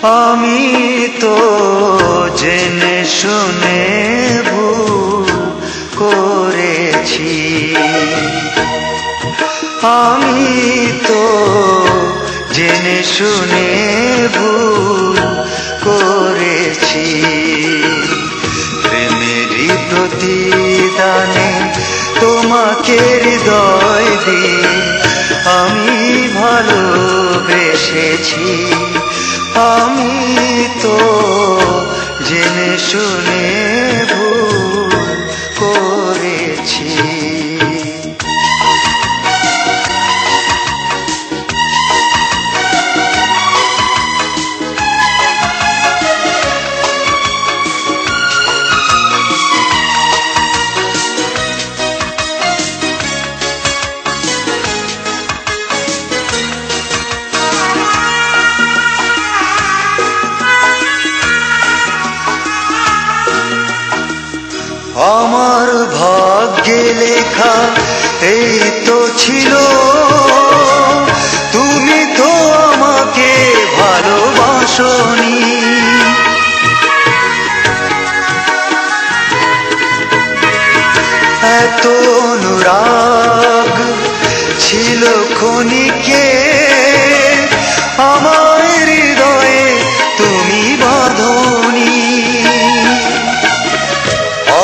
আমি তো জেনে শুনে ভুল করেছি, আমি তো জেনে শুনে ভুল করেছি। প্রেমেরই প্রতিদানে তোমাকে হৃদয় দিয়ে আমি ভালোবেসেছি, আমি তো জেনে শুনে ভুল করেছি। আমার ভাগ্যে লেখা এই তো ছিল, তুমি তো আমাকে ভালোবাসোনি। এত অনুরাগ ছিল ক্ষণিকে, আমার হৃদয়ে তুমি বাঁধোনি।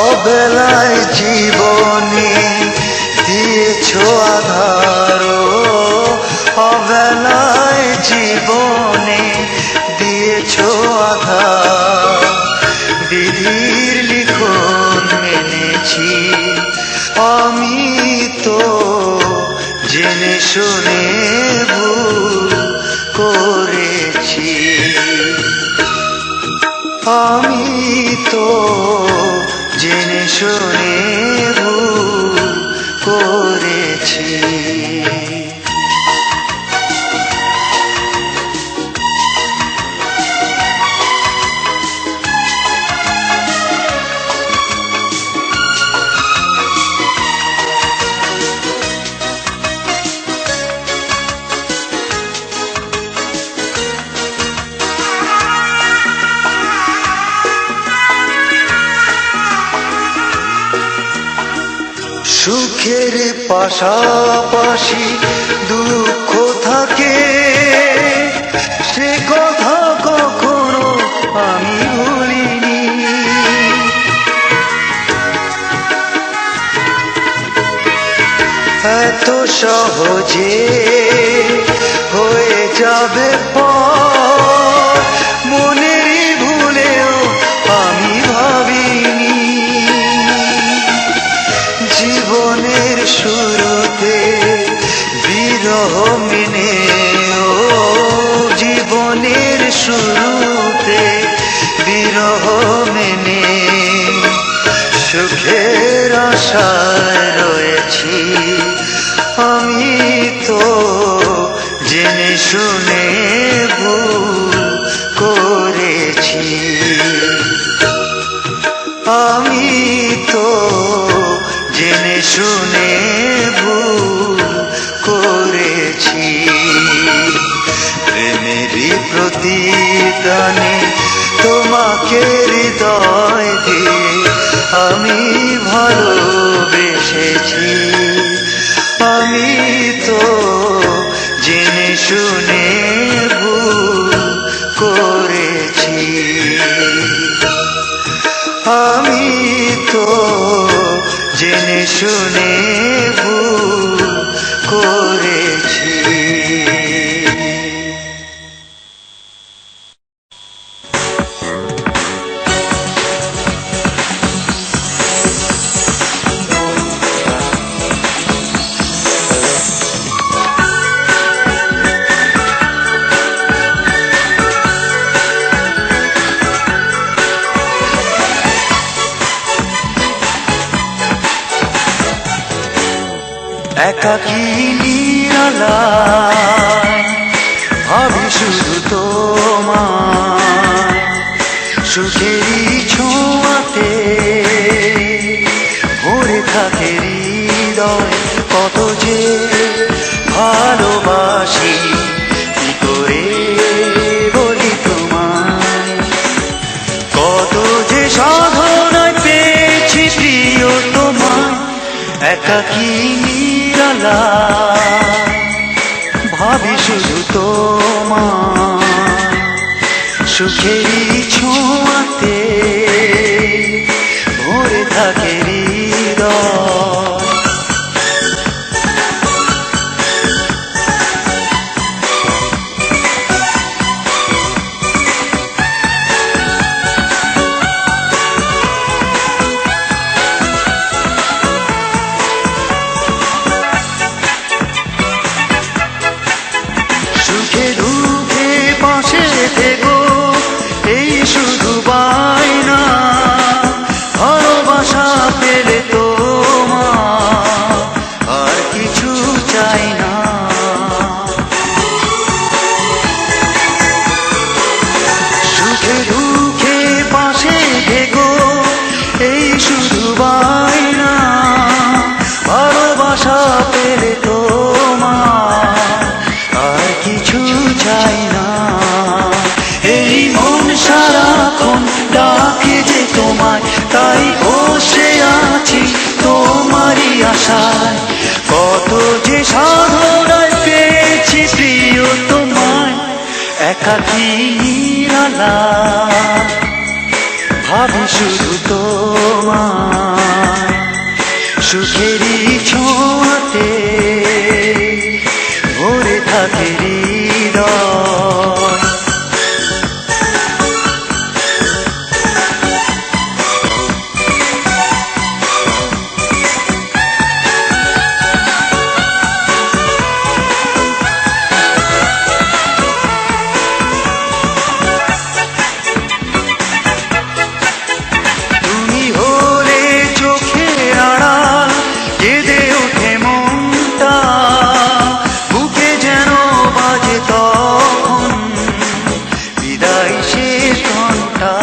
অবেলায় জীবনে দিয়েছ আধার, অবেলায় জীবনে দিয়েছ আধার। বিধির লিখন মেনেছি, আমি তো জেনে শুনে ভুল করেছি, আমি তো জেনে শুনে ভুল করেছি। সুখের পাশাপাশি দুঃখ থাকে, সে কথা কখনো আমি ভুলিনি। এত সহজে হয়ে যাবে পর, মনেরই ভুলেও আমি ভাবিনি। জীবনের শুরুতে বিরহ মেনে, ও জীবনের শুরুতে বিরহ মেনে সুখের আশায় রয়েছি, আমি তো জেনে শুনে ভুল করেছি, আমি তো জেনে শুনে ভুল করেছি। প্রেমেরই প্রতিদানে তোমাকে হৃদয় দিয়ে আমি ভালোবেসেছি, আমি তো জেনে শুনে ভুল করেছি, আমি তো জেনে শুনে ভুল করেছি। একাকী নিরালায় ভাবি শুধু তোমায়, সুখেরই ছোঁয়াতে ভরে থাকে হৃদয়। কত যে ভালোবাসি কি করে বলি তোমায়। একাকী নিরালা ভাবি শুধু তোমার সুখেরই ছোঁয়াতে ভরে থাকে হৃদয়। সুখে দুঃখে পাশে থেকো এই শুধু বায়না, ভালোবাসা পেলে তোমার আর কিছু চাই না। সুখে দুঃখে পাশে থেকো এই শুধু বায়না, ভালোবাসা পেলে তোমার আর কিছু চাই না। এই মন সারাক্ষণ ডাকে যে তোমায়, তাই বসে আছি তোমারই আশায়। কত যে সাধনায় পেয়েছি প্রিয় তোমায়, একাকী নিরালা ভাবি শুধু তোমায় সুখেরই ছোঁয়াতে ভরে থাকে হৃদয়। তুমি হলে চোখের আড়াল, কেঁদে ওঠে মনটা, বুকে যেন বাজে তখন বিদায় শেষ ঘন্টা।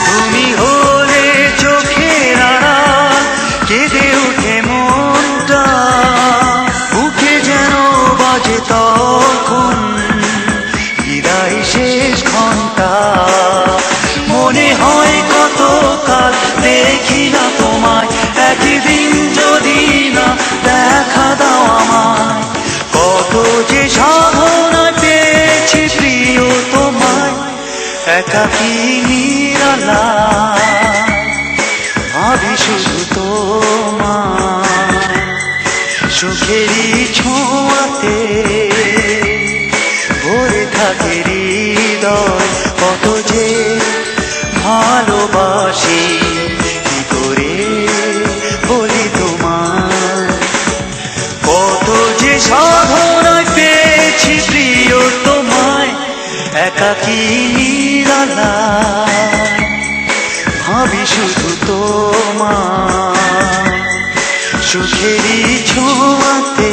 তুমি হলে চোখের আড়াল, কেঁদে ওঠে মনটা, বুকে যেন বাজে তখন বিদায় শেষ ঘন্টা। মনে হয় কত কাল দেখি না তোমায়, একদিন যদি না দেখা দাও আমায়। কত যে সাধনায় পেয়েছি প্রিয় তোমায়, একাকী নিরালা ভাবি শুধু তোমায় সুখেরই ছোঁয়াতে ভরে থাকে হৃদয়। কত যে ভালোবাসি কি করে বলি তোমায়, কত যে সাধনায় পেয়েছি প্রিয় তোমায়, একাকী নিরালা ভাবি শুধু তোমায় সুখেরই ছোঁয়াতে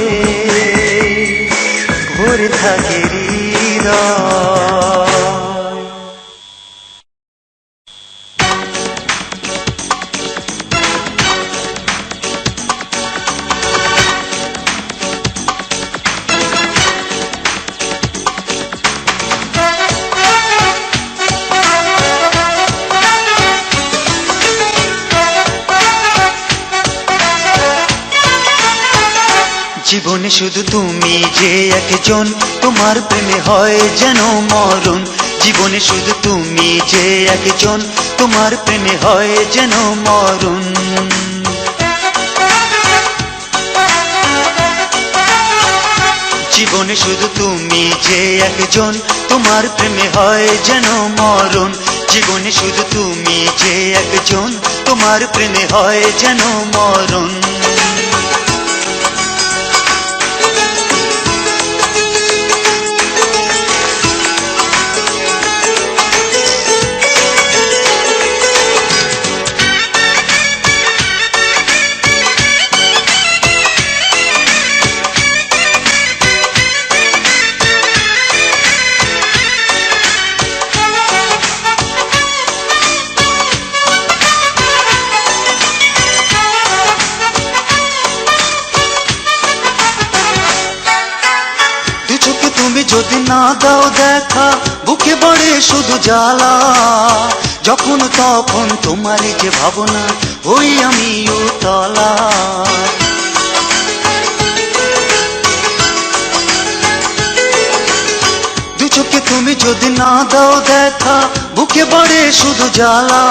ভরে থাকে হৃদয়। জীবনে শুধু তুমি যে একজন, তোমার প্রেমে হয় যেন মরণ। জীবনে শুধু তুমি যে একজন, তোমার প্রেমে হয় যেন মরণ। জীবনে শুধু তুমি যে একজন, তোমার প্রেমে হয় যেন মরণ। জীবনে শুধু তুমি যে একজন, তোমার প্রেমে হয় যেন মরণ। যদি না দাও দেখা, বুকে বাড়ে শুধু জ্বালা। যখন তখন তোমারই যে ভাবনা ওই আমি উতলা। দু চোখে তুমি যদি না দাও দেখা বুকে বাড়ে শুধু জ্বালা।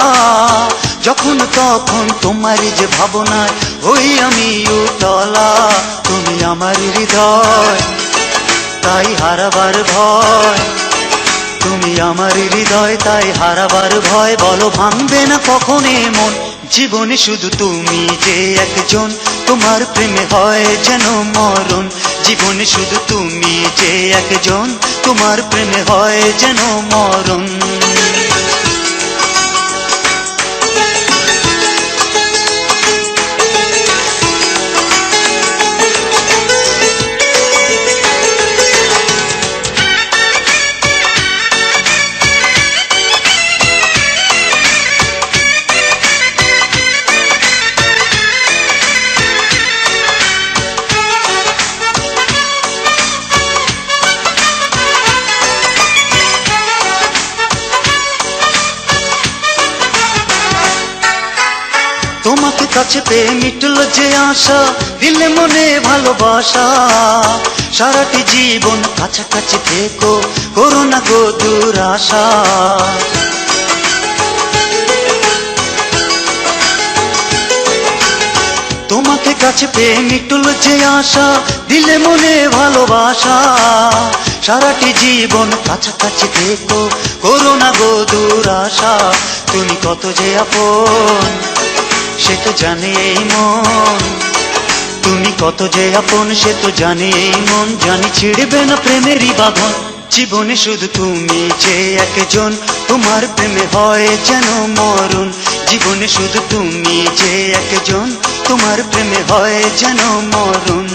যখন তখন তোমারই যে ভাবনায় ওই আমি উতলা। তুমি আমার হৃদয় তাই হারাবার ভয়, তুমি আমার হৃদয় তাই হারাবার ভয়। বলো ভাঙবে না কখনো মন, জীবনে শুধু তুমি যে একজন, তোমার প্রেমে হয় যেন মরণ। জীবনে শুধু তুমি যে একজন, তোমার প্রেমে হয় যেন মরণ। তোমাকে কাছে পেয়ে মিটল যে আশা, দিলে মনে ভালোবাসা। সারাটি জীবন কাছাকাছি থেকো, করো না গো দুরাশা। তোমাকে কাছে পেয়ে মিটল যে আশা, দিলে মনে ভালোবাসা। সারাটি জীবন কাছাকাছি থেকো, করো না গো দুরাশা। তুমি কত যে আপন সে তো জানে এই মন, তুমি কত যে আপন সে তো জানে এই মন। জানি ছিড়বে না প্রেমেরই বাঁধন, জীবনে শুধু তুমি যে একজন, তোমার প্রেমে হয় যেন মরণ। জীবনে শুধু তুমি যে একজন, তোমার প্রেমে হয় যেন মরণ।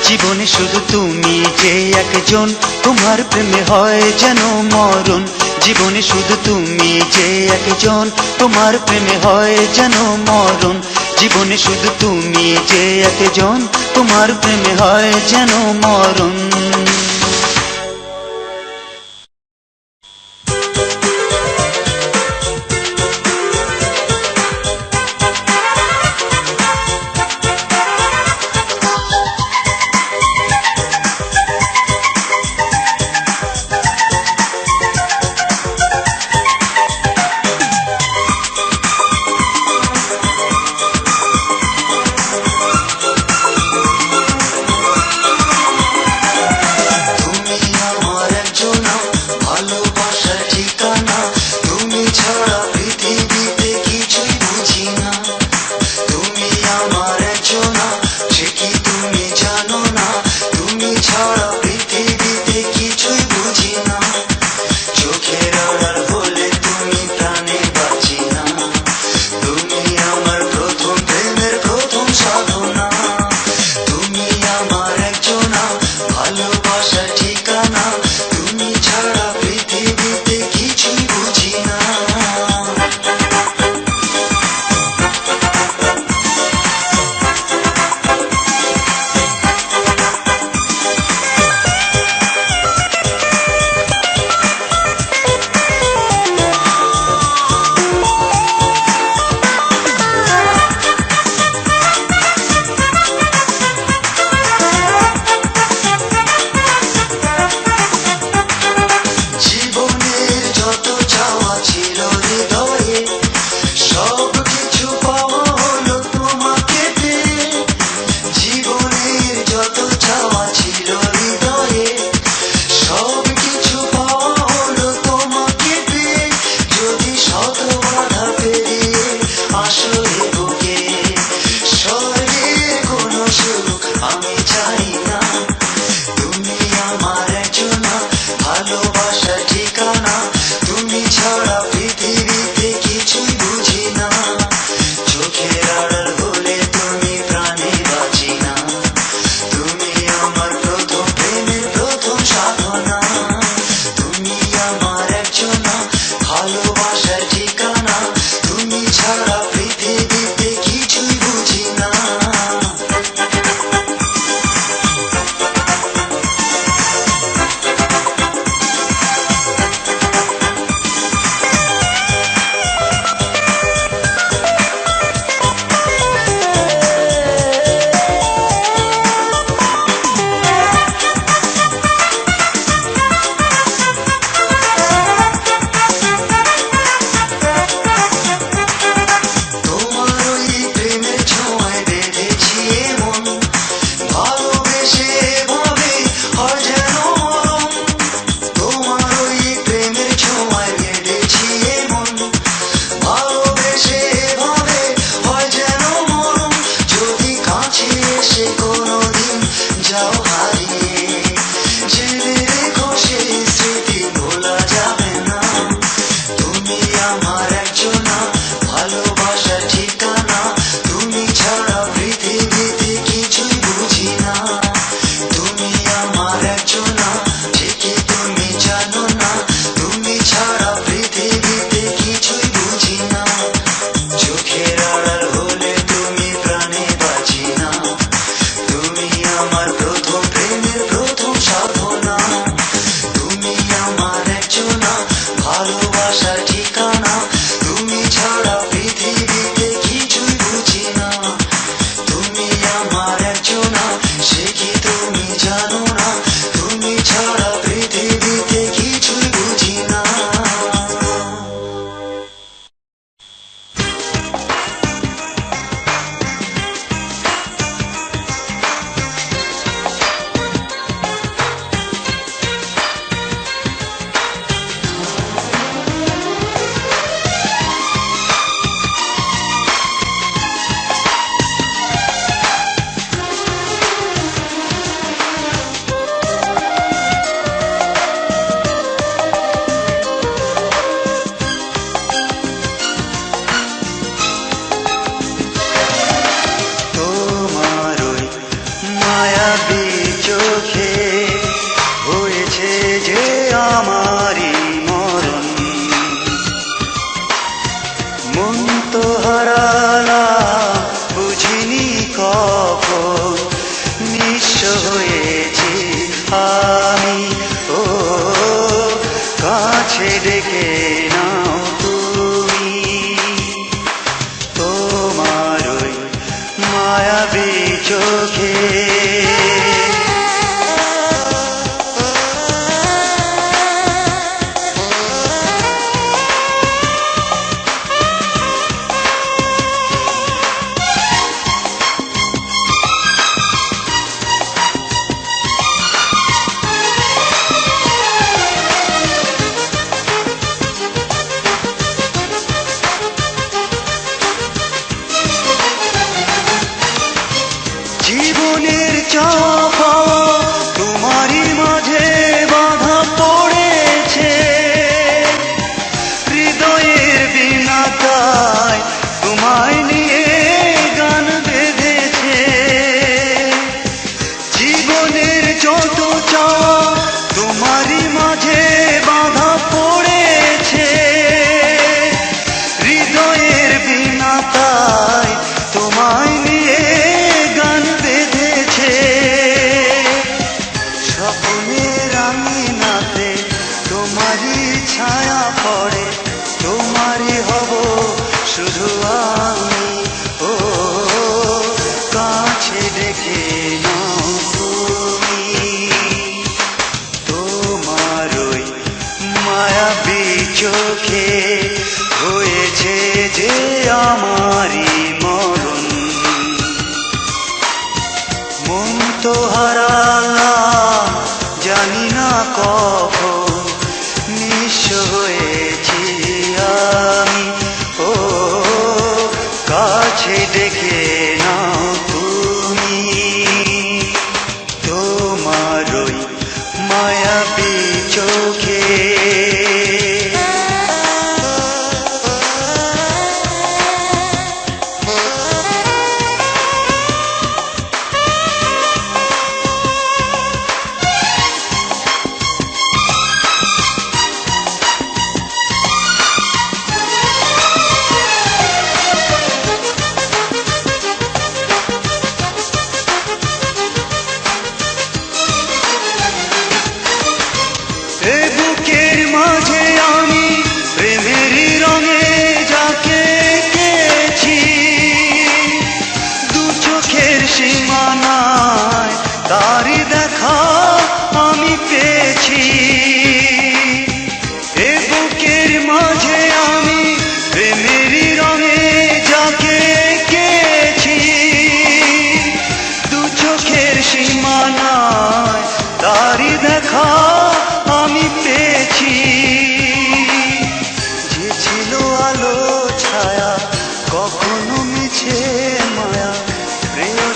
জীবনে শুধু তুমি যে একজন, তোমার প্রেমে হয় যেন মরণ। জীবনে শুধু তুমি যে একজন, তোমার প্রেমে হয় যেন মরণ। জীবনে শুধু তুমি যে একজন, তোমার প্রেমে হয় যেন মরণ। এসে কোনোদিন যাও হারিয়ে, জেনে রেখো সেই স্মৃতি ভোলা যাবে না। তুমি আমার একজনা ভালোবাসার ঠিকানা, তুমি ছাড়া পৃথিবীতে কিছুই বুঝি না। তুমি আমার একজনা, ঠিকই তুমি জানো না, তুমি ছাড়া পৃথিবীতে কিছুই বুঝি না। চোখের আড়াল হলে তুমি প্রাণে বাঁচি না, তুমি আমার প্রথম প্রেমের প্রথম সাধনা। তুমি আমার একজনা ভালোবাসার ঠিকানা, তুমি ছাড়া পৃথিবীতে কিছুই বুঝি না। তুমি আমার একজনা, সে কি তুমি জানো না, তুমি ছাড়া পৃথিবীতে কিছুই বুঝি না। তোমার ওই মায়াবী চোখে হয়েছে যে আমারই মরণ, মন তো হারালাম বুঝিনি কখন, নিঃস্ব হয়েছি আমি। ও কাছে ডেকে নাও তুমি, তোমার ওই মায়াবী চোখে। জীবনের চাপা তোমারই মাঝে বাধা পড়েছে, হৃদয়ের বিনাতায় তোমায় নিয়ে গান বেঁধেছে। জীবনের যত চাওয়া তোমারই মাঝে বাধা পড়েছে, হৃদয়ের বিনাতায় তোমায় নিয়ে গান বেঁধেছে। স্বপ্নের আঙিনাতে তোমারই ছায়া পড়ে, তোমারই হব শুধু আমি। ও কাছে ডেকে নাও তুমি, তোমার ওই মায়াবী চোখে হয়েছে যে আমারই মরণ, মন তো হারালাম জানি না কখন, নিঃস্ব হয়েছি আমি। ও কাছে ডেকে নাও তুমি, তোমার ওই মায়াবী চোখে।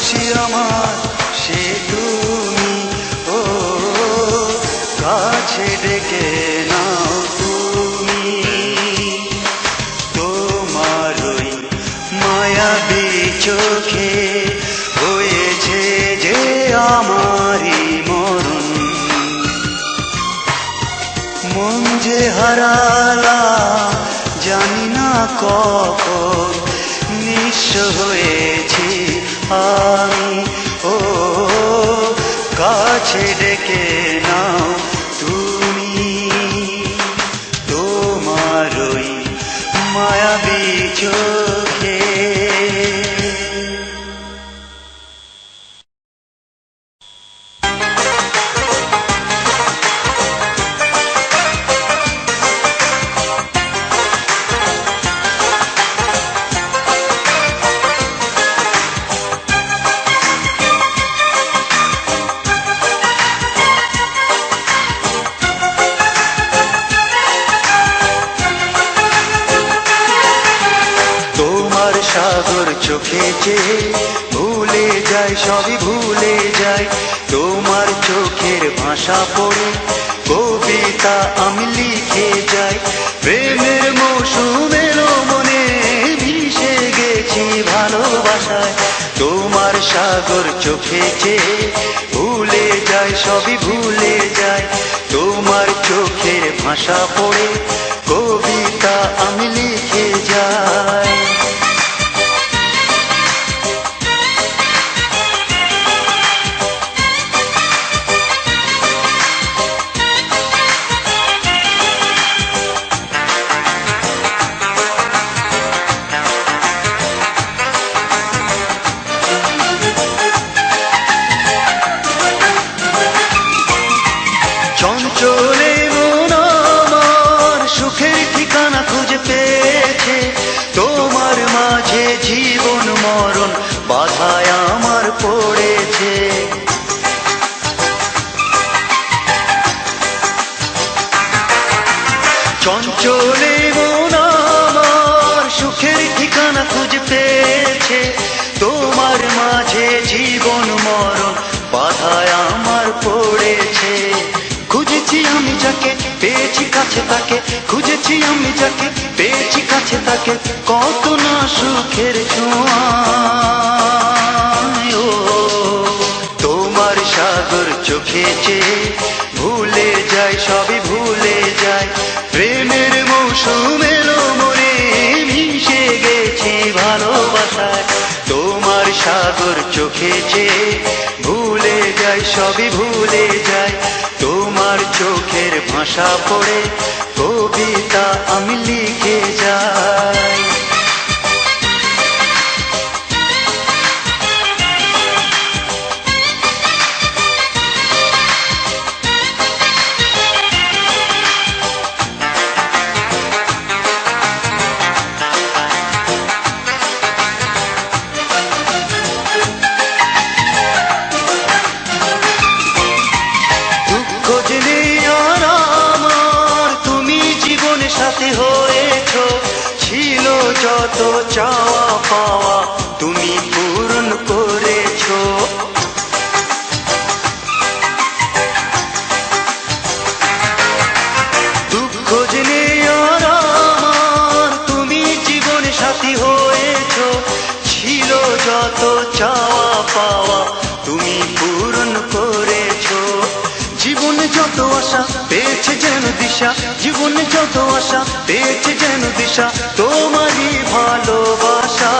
ভালোবাসি আমার সে তুমি, ও কাছে ডেকে নাও তুমি। তোমার ওই মায়াবী চোখে হয়েছে যে আমারই মরণ, মন যে হারালা জানি না কখন, নিঃস্ব হয়েছি আমি, ও কাছে ডেকে নাও তুমি। তোমার ওই মায়াবী চোখে। সাগর চোখে যে ভুলে যায়, সবই ভুলে যায়। তোমার চোখের ভাষা পড়ে কবিতা আমি লিখে যাই। প্রেমের মৌসুম এলো মনে, মিশে গেছি ভালোবাসায়। তোমার সাগর চোখে যে ভুলে যায়, সবই ভুলে যায়। তোমার চোখের ভাষা পড়ে কবিতা আমি লিখে যাই। চঞ্চলে মন আমার সুখের ঠিকানা খুঁজে পেয়েছে। তোমার মাঝে জীবন মরণ বাধায় আমার পড়েছে। চঞ্চলে মন আমার সুখের ঠিকানা খুঁজে পেয়েছে। তোমার মাঝে জীবন মরণ বাধায় আমার পড়েছে। খুঁজেছি আমি যাকে পেয়েছি কাছে তাকে, খুঁজেছি আমি যাকে পেয়েছি কাছে তাকে, কত না সুখের ছোঁয়া। তোমার সাগর চোখে যে ভুলে যায়, সবই ভুলে যায়। প্রেমের মৌসুম এলো মনে, মিশে গেছি ভালোবাসায়। তোমার সাগর চোখে যে ভুলে যায়, সবই ভুলে যায়। তোমার চোখের ভাষা পড়ে কবিতা আমি লিখে যাই। সাথী হয়েছ, ছিল যত চাওয়া পাওয়া তুমি পূরণ করেছ। দুঃখ জেনে আর আমার তুমি জীবন সাথী হয়েছ, ছিল যত চাওয়া পাওয়া তুমি পূরণ করেছ। জীবনে যত আশা পেয়েছে যেন দিশা, জীবনে যত আশা পেয়েছে যেন দিশা, তোমারই ভালোবাসা।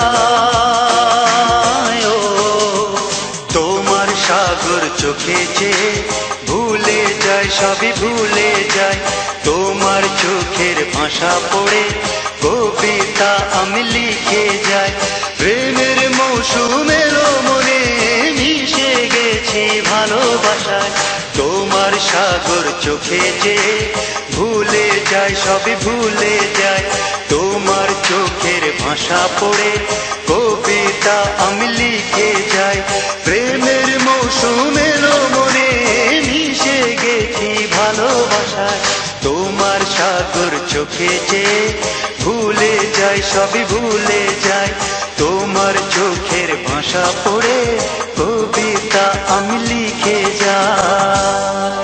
তোমার সাগর চোখে যে ভুলে যায়, সবই ভুলে যায়। তোমার চোখের ভাষা পড়ে কবিতা আমি লিখে যাই। প্রেমের মৌসুম এলো মনে, মিশে গেছি ভালোবাসায়। তোমার সাগর চোখে যে ভুলে যায়, সবই ভুলে যায়। তোমার চোখের ভাষা পড়ে কবিতা আমি লিখে যাই। প্রেমের মৌসুম এলো মনে, মিশে গেছি ভালোবাসায়। তোমার সাগর চোখে যে ভুলে যায়, সবই ভুলে যায়। তোমার চোখের ভাষা পড়ে কবিতা আমি লিখে যাই।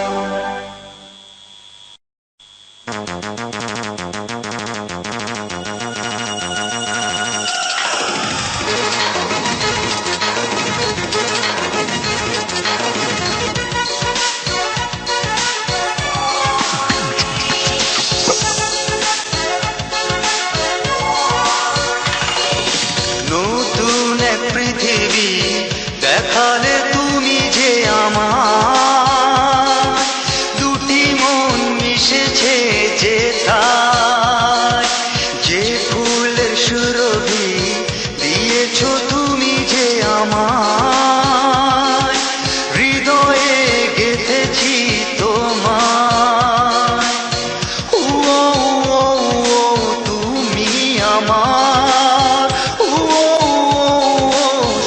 নতুন এক পৃথিবী দেখালে তুমি যে আমার, দুটি মন মিশেছে যেথায়, যে ফুলের সুরভি দিয়েছো তুমি যে আমার, হৃদয়ে গেঁথেছি তোমায়। ও তুমি আমার,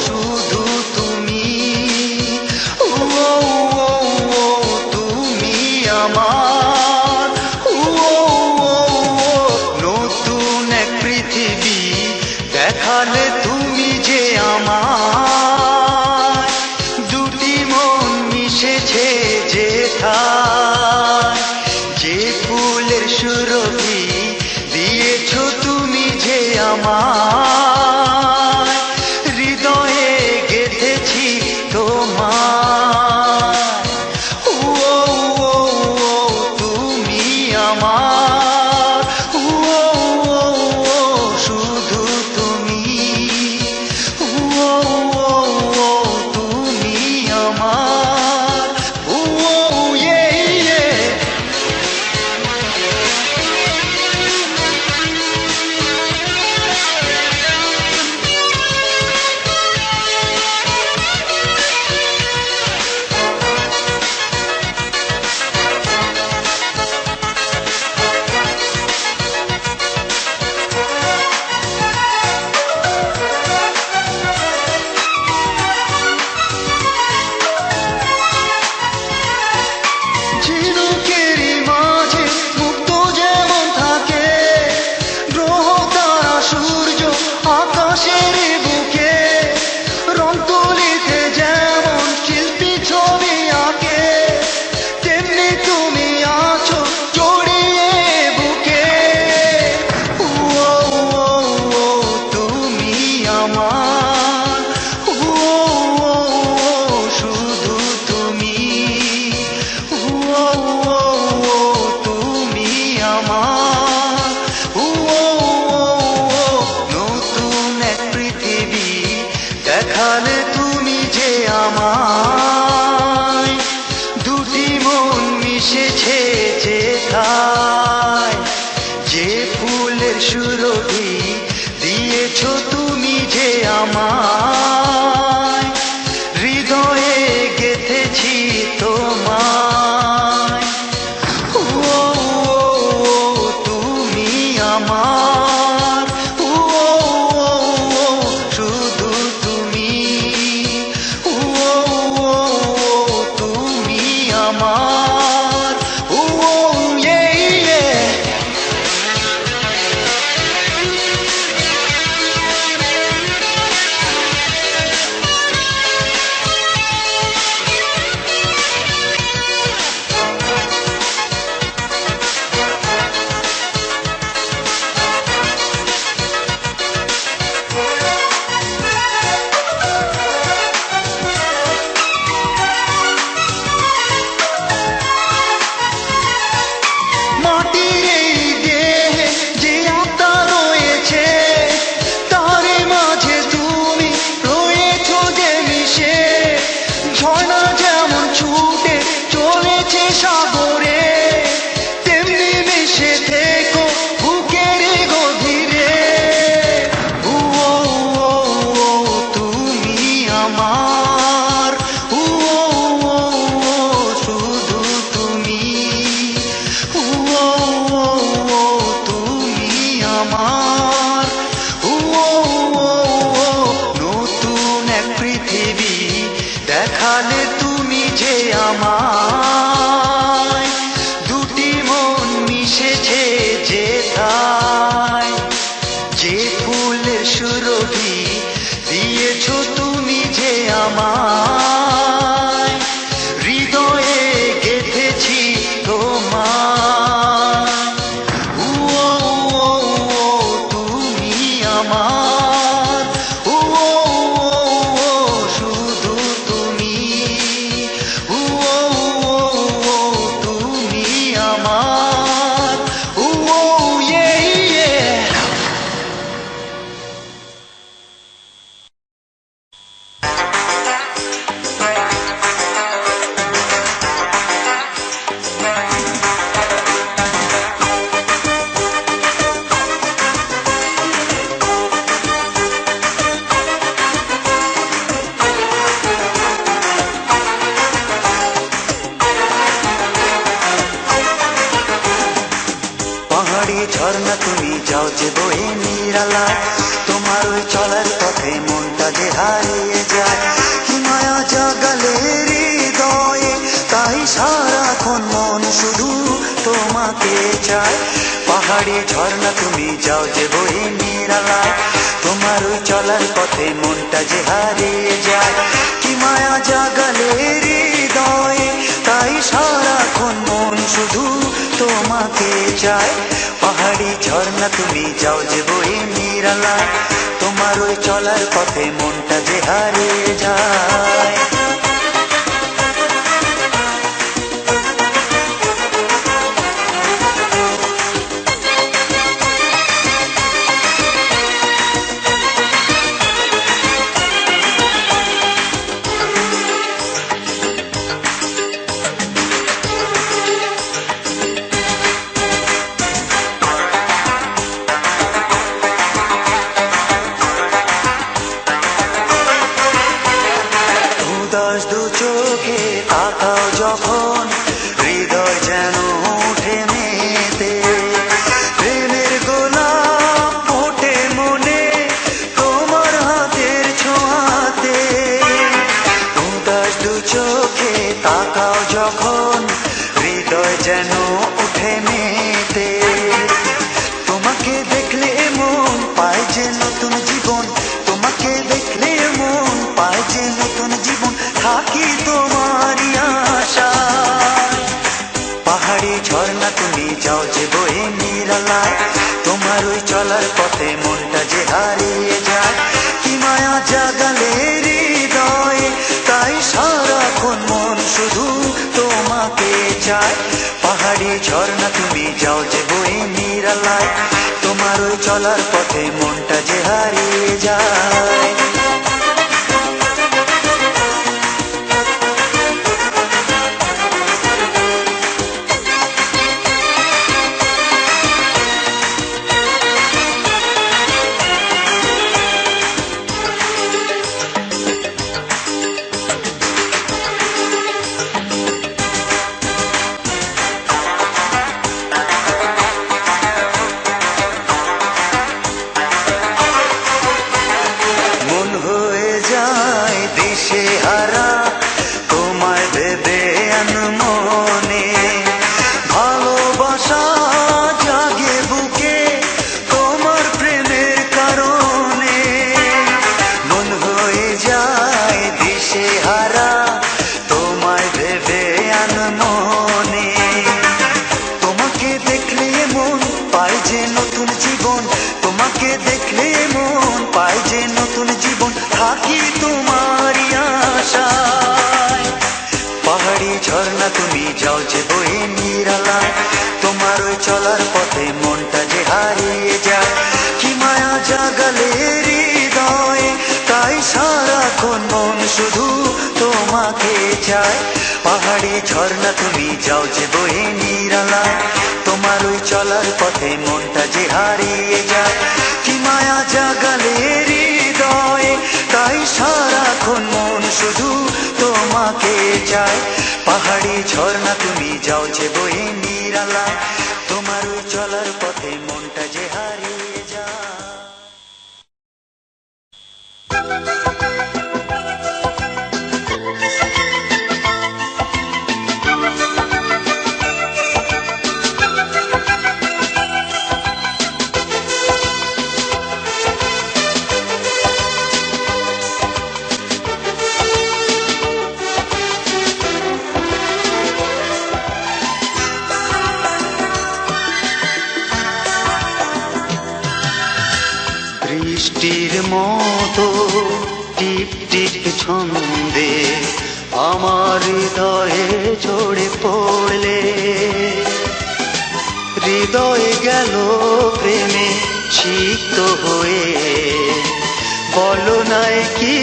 শুধু তুমি, তুমি আমার। নতুন এক পৃথিবী দেখালে তুমি যে আমার, দুটি মন মিশেছে যেথায়, যে ফুলের সুরভি দিয়েছো তুমি যে আমার, হৃদয়ে গেঁথেছি তোমায়। তুমি আমার, শুধু তুমি, তুমি আমার। ঝিনুকেরই মাঝে মুক্ত যেমন থাকে, গ্রহ তারা সূর্য আকাশের বুকে, রং তুলিতে যেমন শিল্পী ছবি আঁকে, তেমনি তুমি আছো জড়িয়ে বুকে। তুমি আমার, শুধু তুমি, তুমি আমার। নতুন এক পৃথিবী দেখালে তুমি যে আমায়, দুটি মন মিশেছে যেথায়, যে ফুলের সুরভি দিয়েছো তুমি যে আমায়, হৃদয়ে গেঁথেছি তোমায়। তুমি আমার, শুধু তুমি, তুমি আমার। মাটির এই দেহে যে আত্মা রয়েছে, তারে মাঝে তুমি রয়েছো যে মিশে, ঝর্ণা যেমন ছুটে চলেছে সাগরে, তেমনি মিশে থেকো বুকের গভীরে। তুমি আমার, শুধু তুমি, তুমি আমার। নতুন এক পৃথিবী দেখালে তুমি যে আমায়, দুটি মন মিশেছে যেথায়, যে ফুলের সুরভি ঝর্ণা তুমি যাও যে বয়ে নিরালায়, তোমার ওই চলার পথে মনটা যে হারিয়ে যায়। কি মায়া জাগালে হৃদয়ে, তাই সারাক্ষণ মন শুধু তোমাকে চায়। পাহাড়ি ঝর্ণা তুমি যাও যে বয়ে নিরালায়, তোমার ওই চলার পথে মনটা যে হারিয়ে যায়। কি মায়া জাগালে হৃদয়ে, তাই সারাক্ষণ মন শুধু তোমাকে চায়। পাহাড়ি ঝর্ণা তুমি যাও যে বয়ে নিরালায়, তোমার ওই চলার পথে মনটা যে হারিয়ে যায়। উদাস দু চোখে তাকাও যখন, হৃদয় যেন ওঠে মেতে। প্রেমের গোলাপ ফোটে মনে তোমার হাতের ছোঁয়াতে। উদাস দু চোখে তাকাও যখন, হৃদয় যেন ওঠে মেতে। তোমাকে দেখলে মন পায় যে নতুন জীবন, তোমাকে দেখলে মন পায় যে নতুন জীবন, থাকি তোমারই আশায়। পাহাড়ি ঝর্ণা তুমি যাও যে বয়ে নিরালায়, তোমার ওই চলার পথে মনটা যে হারিয়ে যায়। কি মায়া জাগালে হৃদয়ে, তাই সারাক্ষণ মন শুধু তোমাকে চায়। পাহাড়ি ঝর্ণা তুমি যাও যে বয়ে নিরালায়, তোমার ওই চলার পথে মনটা যে হারিয়ে যায়। মন হয়ে যায় দিশে হারা, তোমায় ভেবে আনমনে। ভালোবাসা জাগে বুকে তোমার প্রেমের কারণে। মন হয়ে যায় দিশে হারা, তোমায় ভেবে আনমনে। তোমাকে দেখলে মন পায় যে নতুন জীবন, তোমাকে দেখলে মন পায় যে নতুন জীবন, থাকি তোমারই আশায়। পাহাড়ি ঝর্ণা তুমি যাও যে বয়ে নিরালায়, তোমার ওই চলার পথে মনটা যে হারিয়ে যায়। কি মায়া জাগালে হৃদয়ে, তাই সারাক্ষণ মন শুধু তোমাকে চায়। পাহাড়ি ঝর্ণা তুমি যাও যে বয়ে নিরালায়, তোমার ওই চলার পথে মনটা যে হারিয়ে যায়। কি মায়া জাগালে হৃদয়ে, তাই সারাক্ষণ মন শুধু তোমাকে চায়। পাহাড়ি ঝর্ণা তুমি যাও যে বয়ে নিরালায়, তোমার ওই চলার পথে মনটা যে হারিয়ে যায়। বৃষ্টির মতো টিপ টিপ ছন্দে আমার হৃদয়ে ঝরে পড়লে। হৃদয়ে গেল প্রেমে সিক্ত হয়ে, বলো নাই কি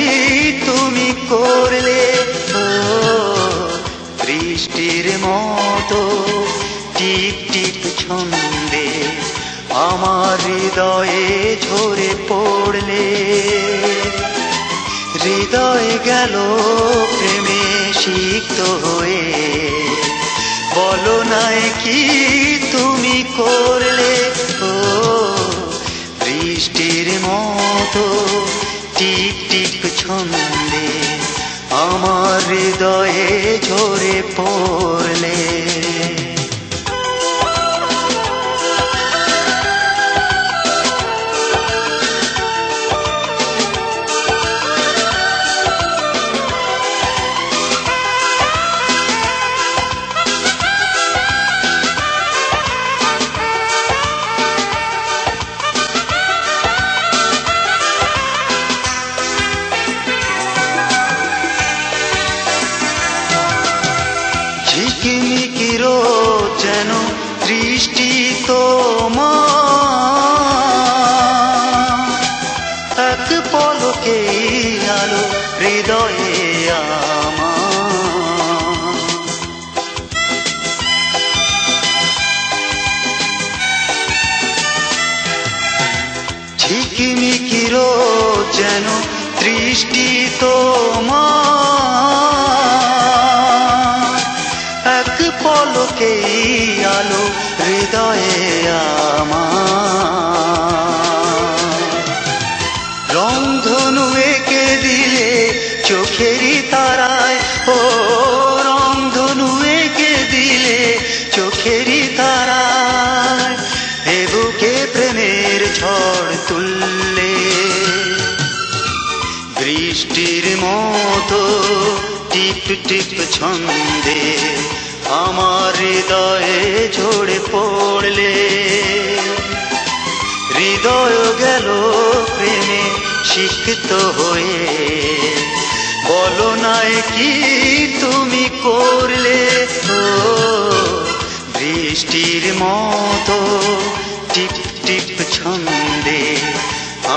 তুমি করলে। ও বৃষ্টির মতো টিপ টিপ ছন্দে আমার হৃদয়ে ঝরে পড়লে। হৃদয়ে গেল প্রেমে সিক্ত হয়ে, বলো নাই কি তুমি করলে। ও মতো টিপ টিপ ছন্দে আমার হৃদয়ে ঝরে পড়লে। ঝিকিমিকি রোদ যেন দৃষ্টি তোমার, এক পলকে আলো হৃদয়ে আমার। ঝিকিমিকি রোদ যেন দৃষ্টি তোমার, এক পলকে আলো হৃদয়ে আমার। রংধনু এঁকে দিলে চোখেরই তারায়, ও রংধনু এঁকে দিলে চোখেরই তারায়, এ বুকে প্রেমের ঝড় তুললে। বৃষ্টির মতো টিপ টিপ ছন্দে আমার হৃদয়ে ঝরে পড়লে। হৃদয় গেল প্রেমে সিক্ত হয়ে, বলো নাই কি তুমি করলে। ও বৃষ্টির মতো টিপ টিপ ছন্দে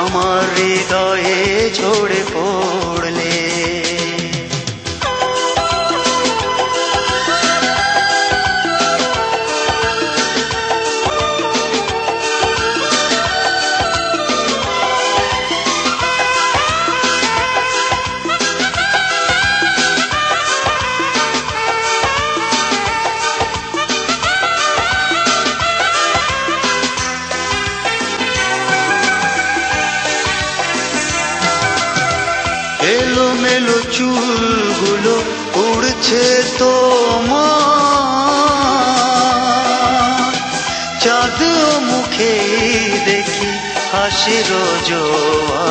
আমার হৃদয়ে ঝরে পড়লে। এলোমেলো চুলগুলো উড়ছে তোমার, চাঁদ মুখে দেখি হাসির জোয়ার।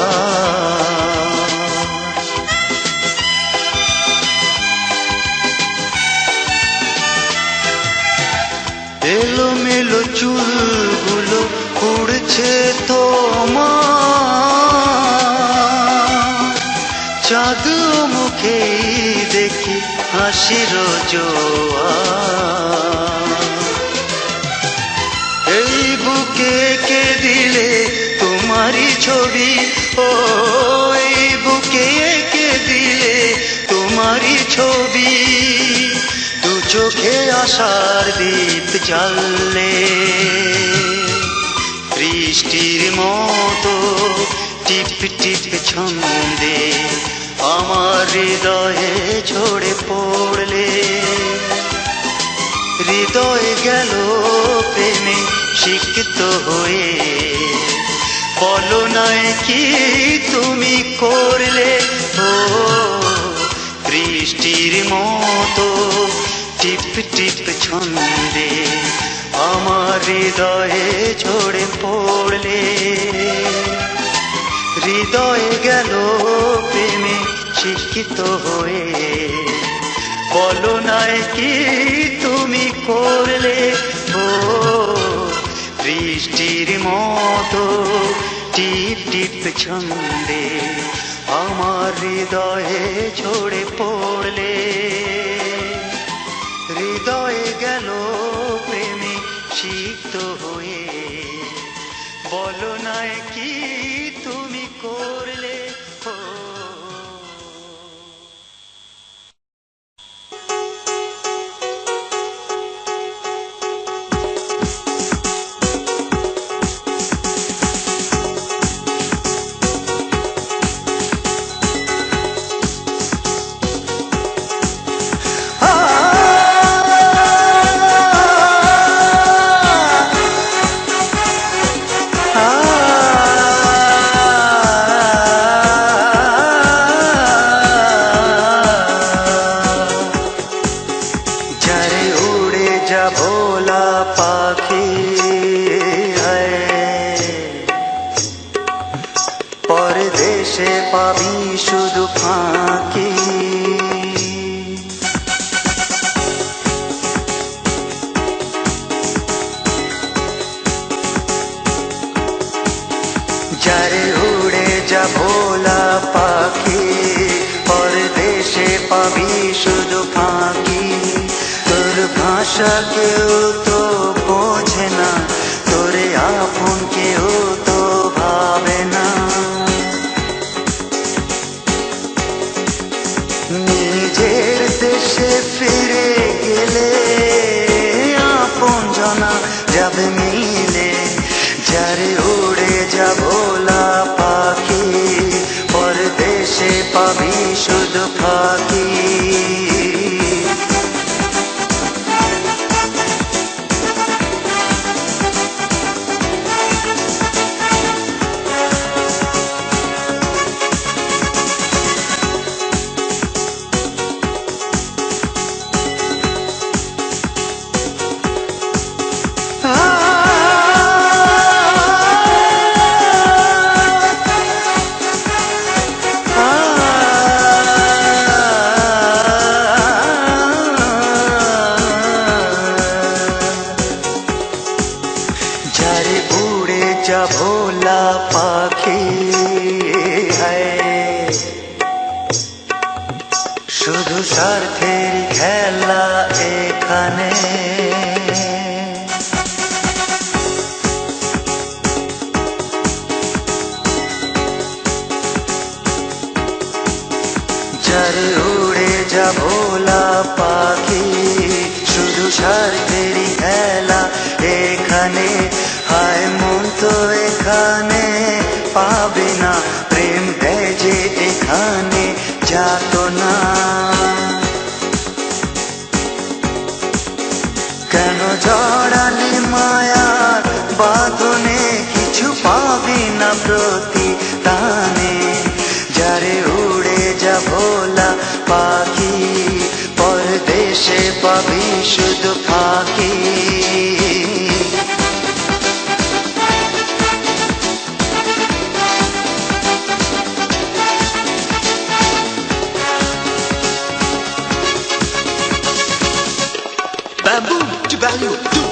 এলোমেলো চুলগুলো উড়ছে তোমার, চাঁদ মুখে দেখি হাসির জোয়ার। এই বুকে কে দিলে তোমারই ছবি, ও এই বুকে কে দিলে তোমারই ছবি, দু চোখে আশার দীপ জ্বাললে। বৃষ্টির মতো টিপ টিপ ছন্দে আমার হৃদয়ে ঝরে পড়লে। হৃদয় গেল প্রেমে সিক্ত হয়ে, বলো নাই কি তুমি করলে। ও বৃষ্টির মতো টিপ টিপ ছন্দে আমার হৃদয়ে ঝরে পড়লে। হৃদয় গেল প্রেমে শিক্ষিত হয়ে, বলো নাই কি তুমি করলে। ও বৃষ্টির মতো টিপ টিপ ছন্দে আমার হৃদয়ে ঝরে পড়লে। হৃদয় গেল প্রেমে সিক্ত হয়ে, বলো নাই কি তুমি করলে। ও শুধু ফাঁকি। তোর ভাষা কেউ তো বোঝে না, তোরে আপন কেউ তো ভাবে না। নিজের দেশে ফিরে গেলে আপন জনা যাবে মিলে, যারে উড়ে যাব পাখি, পরদেশে পাবি শুধু ফাঁকি। যারে উড়ে যাব পাখি হায়, শুধু স্বার্থের খেলা এখানে। যারে উড়ে যাব পাখি, শুধু স্বার্থের খেলা এখানে। হায় মন তো এখানে পাবে না, প্রেম দেয় যে এখানে যাতনা। কেন জড়ালি মায়ার বাঁধনে, কিছু পাবি না প্রতিদানে। যারে উড়ে যাব পাখি, পরদেশে পাবি শুধু ফাঁকি। Bamboo to value two.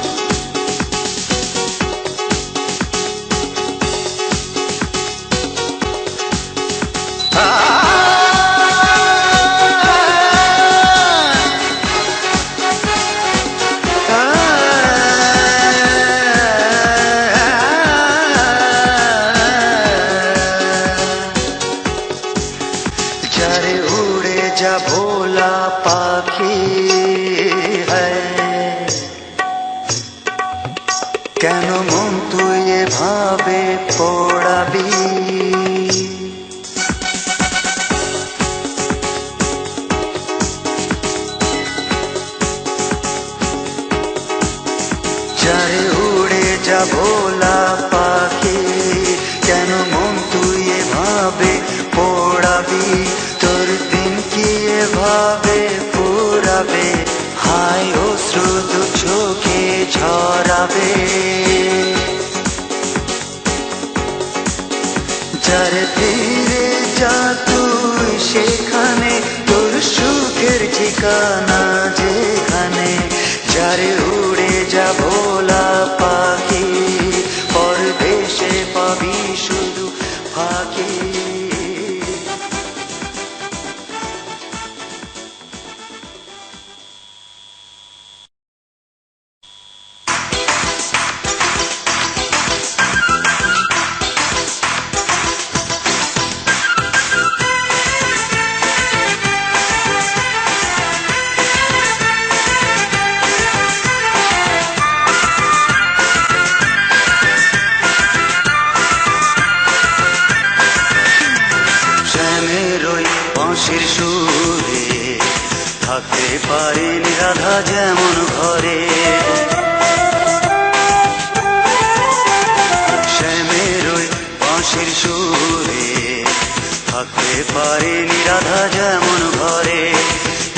যারে উড়ে যাব পাখি হায়, কেন মন তুই এভাবে পোড়াবি। যারে উড়ে যাব পাখি, কেন মন তুই এভাবে পোড়াবি। তোর দিন কি এভাবে পুরাবে, হায় অশ্রু দু চোখে ঝরাবে। যারে ফিরে যা তুই সেখানে, তোর সুখের ঠিকানা যেখানে। যারে উড়ে যাব পাখি, পরদেশে পাবি শুধু ফাঁকি। বাঁশির সুরে থাকতে পারেনি রাধা যেমন ঘরে। শ্যামের ওই বাঁশির সুরে থাকতে পারেনি রাধা যেমন ঘরে।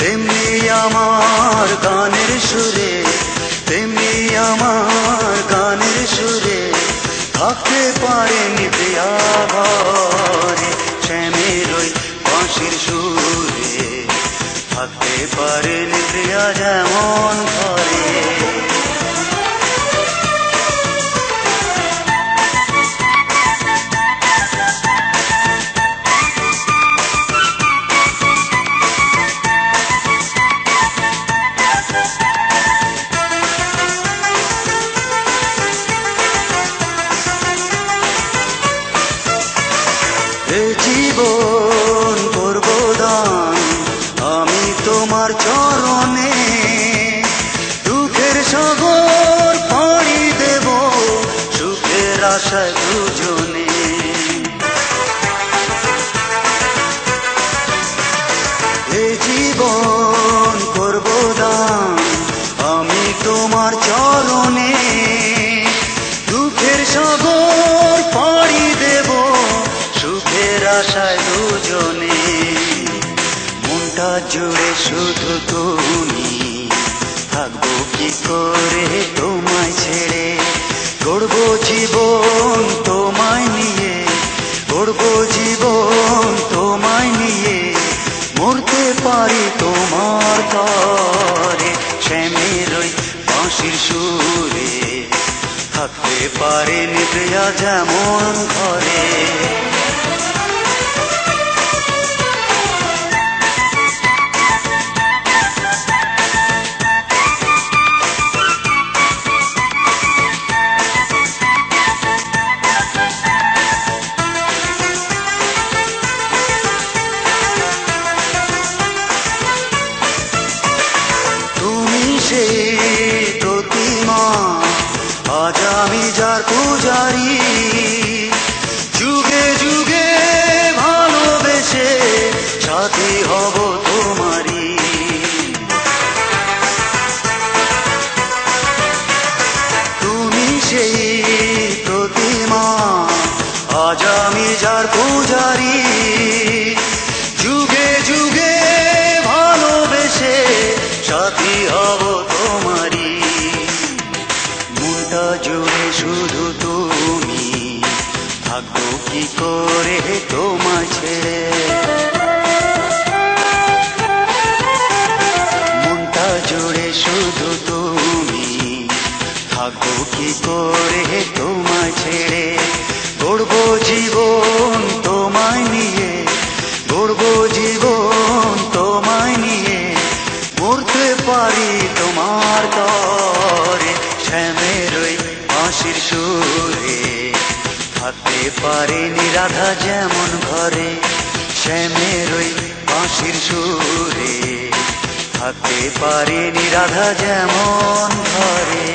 তেমনি আমার গানের সুরে, তেমনি আমার গানের সুরে থাকতে পারেনি প্রিয়া ঘরে। শ্যামের ওই বাঁশির সুরে থাকতে পারেনি প্রিয়া যেমন ঘরে। চরণে দুঃখের সাগর পাড়ি দেব সুখের আশায় দুজনে। এ জীবন করব দান আমি তোমার চরণে, দুঃখের সাগর পাড়ি দেব সুখের আশায় দুজনে। মনটা জুড়ে শুধু তুমি, থাকবো কি করে তোমায় ছেড়ে, গড়ব জীবন তোমায় নিয়ে, গড়ব জীবন তোমায় নিয়ে, মরতে পারি তোমার তরে শ্যামের ওই বাঁশির সুরে, থাকতে পারেনি প্রিয়া যেমন ঘরে। সেই প্রতিমা আজ আমি যার পূজারি, যুগে যুগে ভালোবেসে সাথী হব তোমারি। তুমি সেই প্রতিমা আজ আমি যার পূজারি, যুগে যুগে ভালোবেসে সাথী হব তোমারি। মনটা জুড়ে শুধু তুমি, থাকবো কি করে তোমায় ছেড়ে। মনটা জুড়ে শুধু তুমি, থাকবো কি করে তোমায় ছেড়ে, গড়ব জীবন তোমায় নিয়ে, গড়ব জীবন তোমায় নিয়ে, মরতে পারি তোমার তরে শ্যামের ওই বাঁশির সুরে, থাকতে পারেনি রাধা যেমন ঘরে, শ্যামের ওই বাঁশির সুরে, থাকতে পারেনি রাধা যেমন ঘরে।